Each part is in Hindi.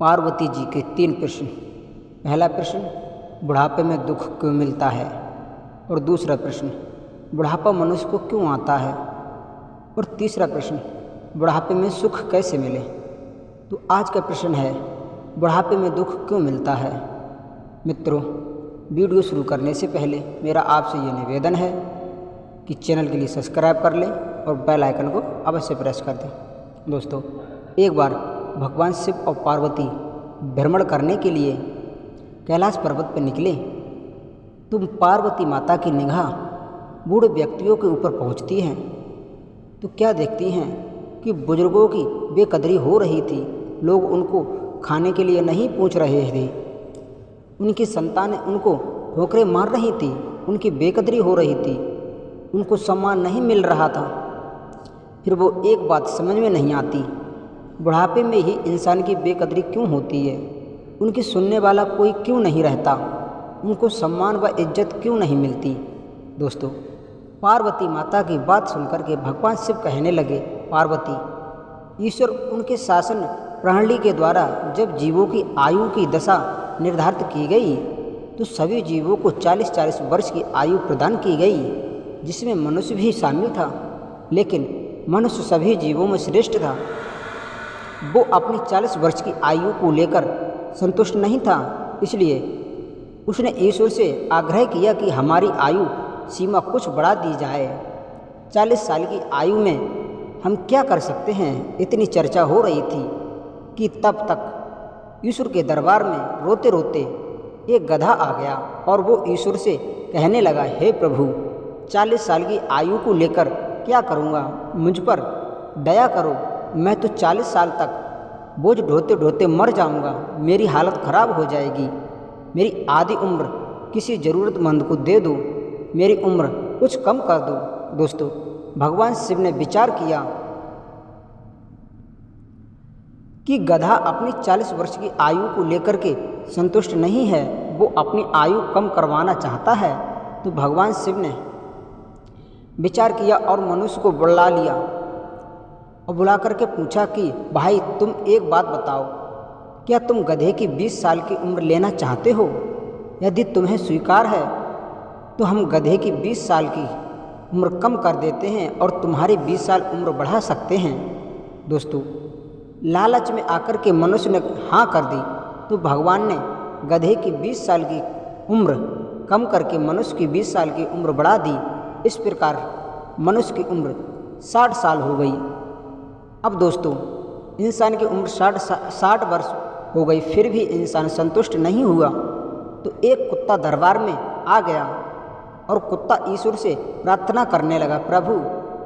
पार्वती जी के 3 प्रश्न। पहला प्रश्न, बुढ़ापे में दुख क्यों मिलता है? और दूसरा प्रश्न, बुढ़ापा मनुष्य को क्यों आता है? और तीसरा प्रश्न, बुढ़ापे में सुख कैसे मिले? तो आज का प्रश्न है, बुढ़ापे में दुख क्यों मिलता है? मित्रों, वीडियो शुरू करने से पहले मेरा आपसे ये निवेदन है कि चैनल के लिए सब्सक्राइब कर लें और बेल आइकन को अवश्य प्रेस कर दें। दोस्तों, एक बार भगवान शिव और पार्वती भ्रमण करने के लिए कैलाश पर्वत पर निकले तो पार्वती माता की निगाह बूढ़े व्यक्तियों के ऊपर पहुंचती है तो क्या देखती हैं कि बुजुर्गों की बेकदरी हो रही थी। लोग उनको खाने के लिए नहीं पूछ रहे थे, उनकी संतानें उनको ठोकरें मार रही थी, उनकी बेकदरी हो रही थी, उनको सम्मान नहीं मिल रहा था। फिर वो एक बात समझ में नहीं आती, बुढ़ापे में ही इंसान की बेकदरी क्यों होती है? उनकी सुनने वाला कोई क्यों नहीं रहता? उनको सम्मान व इज्जत क्यों नहीं मिलती? दोस्तों, पार्वती माता की बात सुनकर के भगवान शिव कहने लगे, पार्वती, ईश्वर उनके शासन प्रणाली के द्वारा जब जीवों की आयु की दशा निर्धारित की गई तो सभी जीवों को 40-40 वर्ष की आयु प्रदान की गई, जिसमें मनुष्य भी शामिल था। लेकिन मनुष्य सभी जीवों में श्रेष्ठ था। वो अपनी 40 वर्ष की आयु को लेकर संतुष्ट नहीं था, इसलिए उसने ईश्वर से आग्रह किया कि हमारी आयु सीमा कुछ बढ़ा दी जाए। 40 साल की आयु में हम क्या कर सकते हैं? इतनी चर्चा हो रही थी कि तब तक ईश्वर के दरबार में रोते रोते एक गधा आ गया और वो ईश्वर से कहने लगा, हे प्रभु, 40 साल की आयु को लेकर क्या करूँगा? मुझ पर दया करो, मैं तो 40 साल तक बोझ ढोते ढोते मर जाऊंगा, मेरी हालत ख़राब हो जाएगी। मेरी आधी उम्र किसी ज़रूरतमंद को दे दो, मेरी उम्र कुछ कम कर दो। दोस्तों, भगवान शिव ने विचार किया कि गधा अपनी 40 वर्ष की आयु को लेकर के संतुष्ट नहीं है, वो अपनी आयु कम करवाना चाहता है। तो भगवान शिव ने विचार किया और मनुष्य को बुला लिया और बुला करके पूछा कि भाई, तुम एक बात बताओ, क्या तुम गधे की 20 साल की उम्र लेना चाहते हो? यदि तुम्हें स्वीकार है तो हम गधे की 20 साल की उम्र कम कर देते हैं और तुम्हारी 20 साल उम्र बढ़ा सकते हैं। दोस्तों, लालच में आकर के मनुष्य ने हाँ कर दी तो भगवान ने गधे की 20 साल की उम्र कम करके मनुष्य की 20 साल की उम्र बढ़ा दी। इस प्रकार मनुष्य की उम्र 60 साल हो गई। अब दोस्तों, इंसान की उम्र 60 वर्ष हो गई, फिर भी इंसान संतुष्ट नहीं हुआ तो एक कुत्ता दरबार में आ गया और कुत्ता ईश्वर से प्रार्थना करने लगा, प्रभु,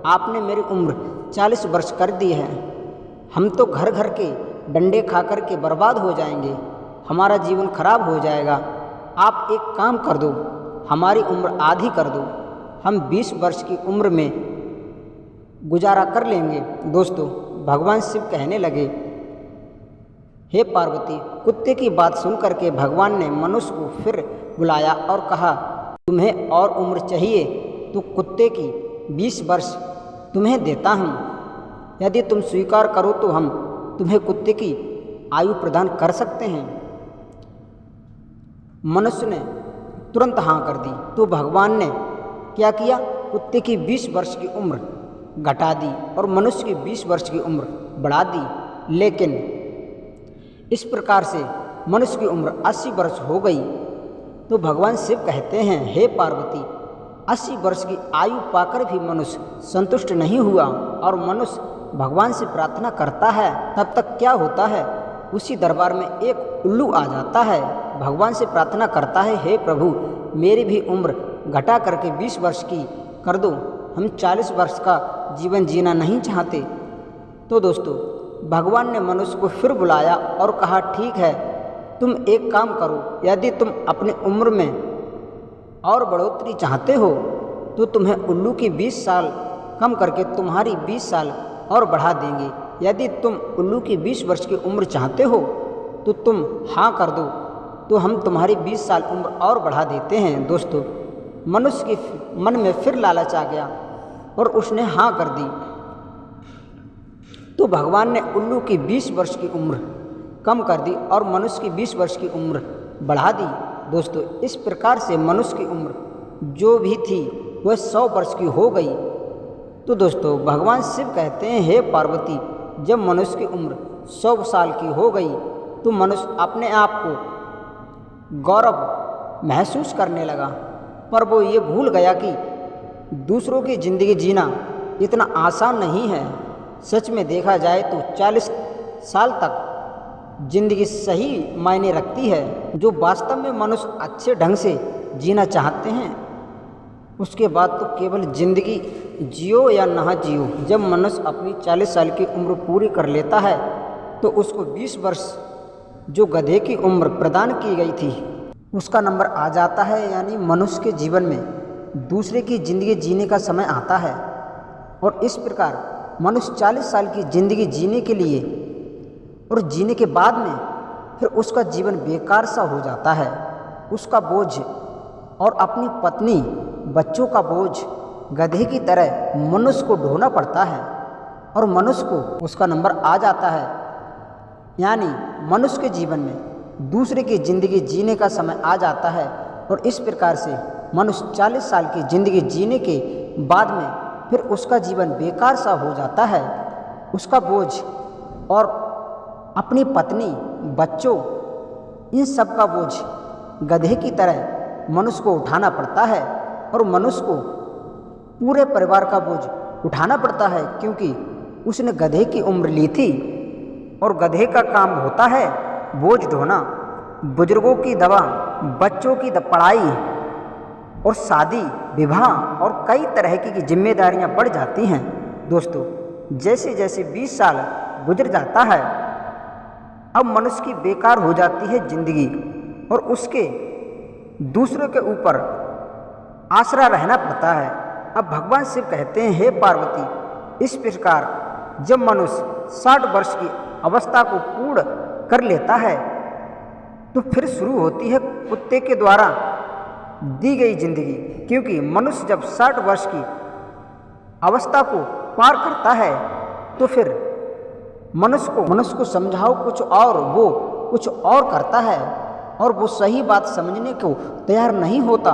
आपने मेरी उम्र 40 वर्ष कर दी है, हम तो घर घर के डंडे खा कर के बर्बाद हो जाएंगे, हमारा जीवन खराब हो जाएगा। आप एक काम कर दो, हमारी उम्र आधी कर दो, हम 20 वर्ष की उम्र में गुजारा कर लेंगे। दोस्तों, भगवान शिव कहने लगे, हे पार्वती, कुत्ते की बात सुन करके भगवान ने मनुष्य को फिर बुलाया और कहा, तुम्हें और उम्र चाहिए तो कुत्ते की 20 वर्ष तुम्हें देता हूँ। यदि तुम स्वीकार करो तो हम तुम्हें कुत्ते की आयु प्रदान कर सकते हैं। मनुष्य ने तुरंत हाँ कर दी तो भगवान ने क्या किया? कुत्ते की 20 वर्ष की उम्र घटा दी और मनुष्य की 20 वर्ष की उम्र बढ़ा दी। लेकिन इस प्रकार से मनुष्य की उम्र 80 वर्ष हो गई तो भगवान शिव कहते हैं, हे पार्वती, 80 वर्ष की आयु पाकर भी मनुष्य संतुष्ट नहीं हुआ और मनुष्य भगवान से प्रार्थना करता है। तब तक क्या होता है? उसी दरबार में एक उल्लू आ जाता है, भगवान से प्रार्थना करता है, हे प्रभु, मेरी भी उम्र घटा करके 20 वर्ष की कर दो, हम 40 वर्ष का जीवन जीना नहीं चाहते। तो दोस्तों, भगवान ने मनुष्य को फिर बुलाया और कहा, ठीक है, तुम एक काम करो, यदि तुम अपनी उम्र में और बढ़ोतरी चाहते हो तो तुम्हें उल्लू की 20 साल कम करके तुम्हारी 20 साल और बढ़ा देंगे। यदि तुम उल्लू की 20 वर्ष की उम्र चाहते हो तो तुम हाँ कर दो तो हम तुम्हारी 20 साल उम्र और बढ़ा देते हैं। दोस्तों, मनुष्य के मन में फिर लालच आ गया और उसने हाँ कर दी तो भगवान ने उल्लू की 20 वर्ष की उम्र कम कर दी और मनुष्य की 20 वर्ष की उम्र बढ़ा दी। दोस्तों, इस प्रकार से मनुष्य की उम्र जो भी थी वह 100 वर्ष की हो गई। तो दोस्तों, भगवान शिव कहते हैं, हे पार्वती, जब मनुष्य की उम्र 100 साल की हो गई तो मनुष्य अपने आप को गौरव महसूस करने लगा, पर वो ये भूल गया कि दूसरों की ज़िंदगी जीना इतना आसान नहीं है। सच में देखा जाए तो 40 साल तक ज़िंदगी सही मायने रखती है। जो वास्तव में मनुष्य अच्छे ढंग से जीना चाहते हैं, उसके बाद तो केवल ज़िंदगी जियो या ना जियो। जब मनुष्य अपनी 40 साल की उम्र पूरी कर लेता है तो उसको 20 वर्ष जो गधे की उम्र प्रदान की गई थी उसका नंबर आ जाता है। यानी मनुष्य के जीवन में दूसरे की ज़िंदगी जीने का समय आता है और इस प्रकार मनुष्य 40 साल की ज़िंदगी जीने के लिए और जीने के बाद में फिर उसका जीवन बेकार सा हो जाता है। उसका बोझ और अपनी पत्नी बच्चों का बोझ गधे की तरह मनुष्य को ढोना पड़ता है और मनुष्य को उसका नंबर आ जाता है। यानी मनुष्य के जीवन में दूसरे की ज़िंदगी जीने का समय आ जाता है और इस प्रकार से मनुष्य 40 साल की ज़िंदगी जीने के बाद में फिर उसका जीवन बेकार सा हो जाता है। उसका बोझ और अपनी पत्नी बच्चों इन सब का बोझ गधे की तरह मनुष्य को उठाना पड़ता है और मनुष्य को पूरे परिवार का बोझ उठाना पड़ता है, क्योंकि उसने गधे की उम्र ली थी और गधे का काम होता है बोझ ढोना। बुजुर्गों की दवा, बच्चों की पढ़ाई और शादी विवाह और कई तरह की जिम्मेदारियां बढ़ जाती हैं। दोस्तों, जैसे जैसे 20 साल गुजर जाता है अब मनुष्य की बेकार हो जाती है ज़िंदगी और उसके दूसरों के ऊपर आसरा रहना पड़ता है। अब भगवान शिव कहते हैं, हे पार्वती, इस प्रकार जब मनुष्य 60 वर्ष की अवस्था को पूर्ण कर लेता है तो फिर शुरू होती है कुत्ते के द्वारा दी गई जिंदगी, क्योंकि मनुष्य जब 60 वर्ष की अवस्था को पार करता है तो फिर मनुष्य को समझाओ कुछ और, वो कुछ और करता है और वो सही बात समझने को तैयार नहीं होता।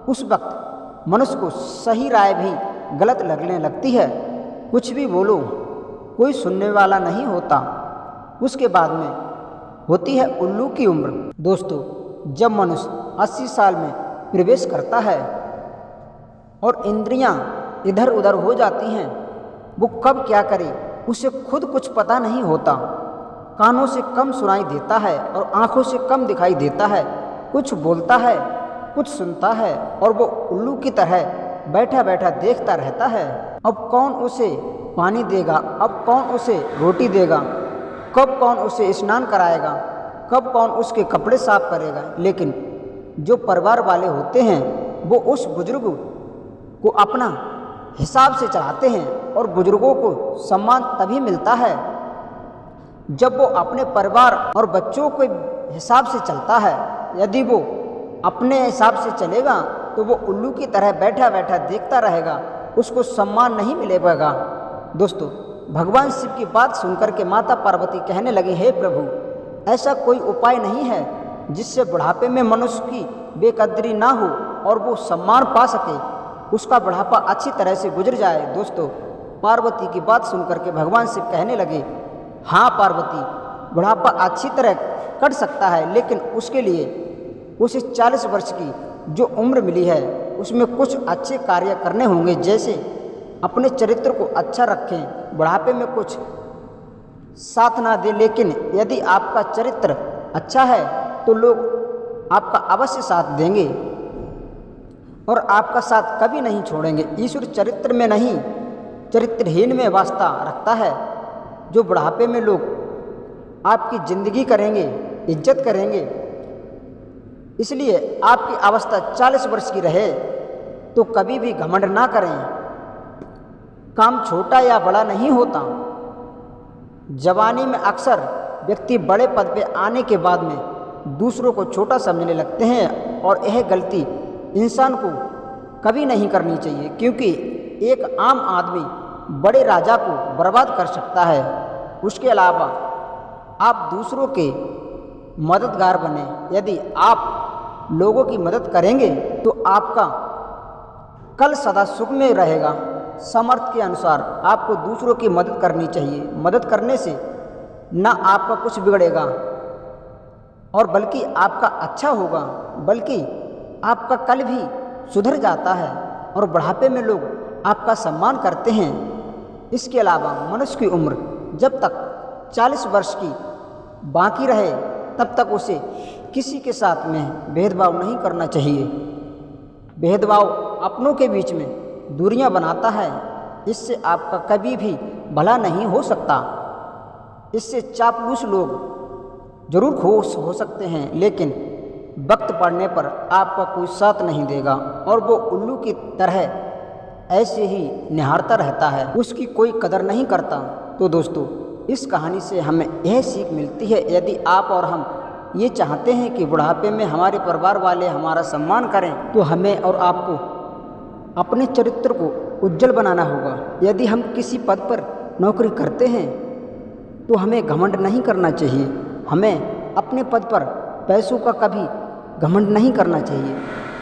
उस वक्त मनुष्य को सही राय भी गलत लगने लगती है। कुछ भी बोलो कोई सुनने वाला नहीं होता। उसके बाद में होती है उल्लू की उम्र। दोस्तों, जब मनुष्य 80 साल में प्रवेश करता है और इंद्रियां इधर उधर हो जाती हैं, वो कब क्या करे उसे खुद कुछ पता नहीं होता। कानों से कम सुनाई देता है और आँखों से कम दिखाई देता है। कुछ बोलता है, कुछ सुनता है और वो उल्लू की तरह बैठा बैठा देखता रहता है। अब कौन उसे पानी देगा, अब कौन उसे रोटी देगा, कब कौन उसे स्नान कराएगा, कब कौन उसके कपड़े साफ करेगा। लेकिन जो परिवार वाले होते हैं वो उस बुजुर्ग को अपना हिसाब से चलाते हैं और बुजुर्गों को सम्मान तभी मिलता है जब वो अपने परिवार और बच्चों के हिसाब से चलता है। यदि वो अपने हिसाब से चलेगा तो वो उल्लू की तरह बैठा बैठा देखता रहेगा, उसको सम्मान नहीं मिलेगा। दोस्तों, भगवान शिव की बात सुनकर के माता पार्वती कहने लगी, हे प्रभु, ऐसा कोई उपाय नहीं है जिससे बुढ़ापे में मनुष्य की बेकदरी ना हो और वो सम्मान पा सके, उसका बुढ़ापा अच्छी तरह से गुजर जाए। दोस्तों, पार्वती की बात सुनकर के भगवान शिव कहने लगे, हाँ पार्वती, बुढ़ापा अच्छी तरह कट सकता है, लेकिन उसके लिए उसे 40 वर्ष की जो उम्र मिली है उसमें कुछ अच्छे कार्य करने होंगे, जैसे अपने चरित्र को अच्छा रखें, बुढ़ापे में कुछ साथ ना दे, लेकिन यदि आपका चरित्र अच्छा है तो लोग आपका अवश्य साथ देंगे और आपका साथ कभी नहीं छोड़ेंगे। ईश्वर चरित्र में नहीं, चरित्रहीन में वास्ता रखता है। जो बुढ़ापे में लोग आपकी ज़िंदगी करेंगे, इज्जत करेंगे, इसलिए आपकी अवस्था 40 वर्ष की रहे तो कभी भी घमंड ना करें। काम छोटा या बड़ा नहीं होता। जवानी में अक्सर व्यक्ति बड़े पद पे आने के बाद में दूसरों को छोटा समझने लगते हैं और यह गलती इंसान को कभी नहीं करनी चाहिए, क्योंकि एक आम आदमी बड़े राजा को बर्बाद कर सकता है। उसके अलावा आप दूसरों के मददगार बने। यदि आप लोगों की मदद करेंगे तो आपका कल सदा सुख में रहेगा। सामर्थ्य के अनुसार आपको दूसरों की मदद करनी चाहिए। मदद करने से न आपका कुछ बिगड़ेगा और बल्कि आपका अच्छा होगा, बल्कि आपका कल भी सुधर जाता है और बुढ़ापे में लोग आपका सम्मान करते हैं। इसके अलावा मनुष्य की उम्र जब तक 40 वर्ष की बाकी रहे तब तक उसे किसी के साथ में भेदभाव नहीं करना चाहिए। भेदभाव अपनों के बीच में दूरियां बनाता है। इससे आपका कभी भी भला नहीं हो सकता। इससे चापलूस लोग जरूर खुश हो सकते हैं, लेकिन वक्त पड़ने पर आपका कोई साथ नहीं देगा और वो उल्लू की तरह ऐसे ही निहारता रहता है, उसकी कोई कदर नहीं करता। तो दोस्तों, इस कहानी से हमें यह सीख मिलती है, यदि आप और हम ये चाहते हैं कि बुढ़ापे में हमारे परिवार वाले हमारा सम्मान करें, तो हमें और आपको अपने चरित्र को उज्जवल बनाना होगा। यदि हम किसी पद पर नौकरी करते हैं तो हमें घमंड नहीं करना चाहिए। हमें अपने पद पर पैसों का कभी घमंड नहीं करना चाहिए।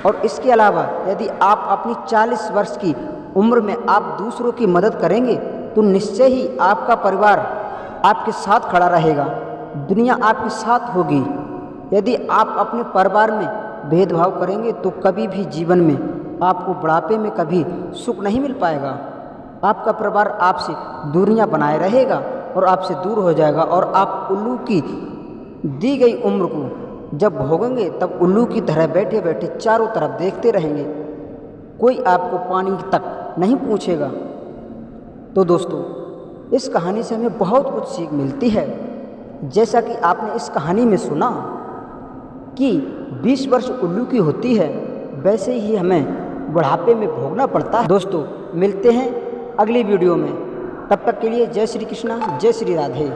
और इसके अलावा यदि आप अपनी 40 वर्ष की उम्र में आप दूसरों की मदद करेंगे तो निश्चय ही आपका परिवार आपके साथ खड़ा रहेगा, दुनिया आपके साथ होगी। यदि आप अपने परिवार में भेदभाव करेंगे तो कभी भी जीवन में आपको बुढ़ापे में कभी सुख नहीं मिल पाएगा। आपका परिवार आपसे दूरियां बनाए रहेगा और आपसे दूर हो जाएगा और आप उल्लू की दी गई उम्र को जब भोगेंगे तब उल्लू की तरह बैठे बैठे चारों तरफ देखते रहेंगे, कोई आपको पानी तक नहीं पूछेगा। तो दोस्तों, इस कहानी से हमें बहुत कुछ सीख मिलती है। जैसा कि आपने इस कहानी में सुना कि 20 वर्ष उल्लू की होती है, वैसे ही हमें बुढ़ापे में भोगना पड़ता है। दोस्तों, मिलते हैं अगली वीडियो में। तब तक के लिए जय श्री कृष्णा, जय श्री राधे।